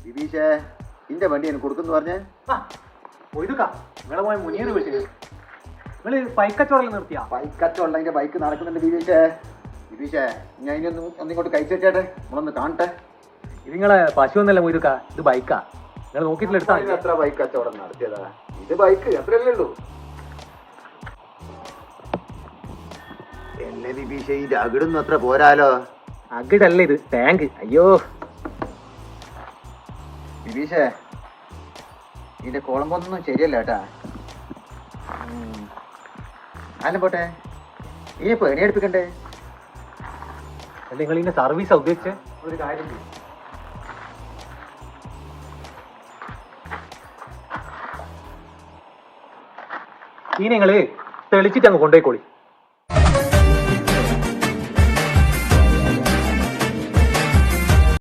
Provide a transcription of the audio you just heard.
ബിബീഷേ ഇന്റെ വണ്ടി എനിക്ക് കൊടുക്കുന്നു പറഞ്ഞേ. നിങ്ങളെ പോയ മുനീർ വിളിച്ചത് നിങ്ങള് പൈക്കച്ചോടൽ നിർത്തിയാ? ബൈക്കച്ചവടം എന്റെ ബൈക്ക് നടക്കുന്നുണ്ട് ബിബീഷേ. ബിബീഷേ ഞാൻ ഇനി ഒന്നിങ്ങോട്ട് കഴിച്ചേട്ടെ, നമ്മളൊന്ന് കാണട്ടെ. ഇത് നിങ്ങളെ പശു ഒന്നല്ല മുരുക്ക, ഇത് ബൈക്കാ. നിങ്ങൾ നോക്കിയിട്ടില്ല എടുത്താ. എത്ര ബൈക്ക് കച്ചവടം നടത്തിയതാ? ഇത് ബൈക്ക് അത്രയല്ലേ ഉള്ളൂ. എന്നെ ബിബീഷേ ഈ അകിടൊന്നും അത്ര പോരാലോ. അകിടല്ല ഇത്, ടാങ്ക്. അയ്യോ ബിബീഷേ ഇതിന്റെ കുളമ്പൊന്നും ശരിയല്ല കേട്ടാ. ആലും പോട്ടെ, ഇനിയിപ്പോ എണി അടുപ്പിക്കണ്ടേ? അല്ല നിങ്ങൾ ഇതിന്റെ സർവീസാ ഉദ്ദേശിച്ചേ? ഒരു കാര്യം ചെയ്യും, ഈ നിങ്ങള് തെളിച്ചിട്ട് അങ്ങ് കൊണ്ടുപോയിക്കോളി.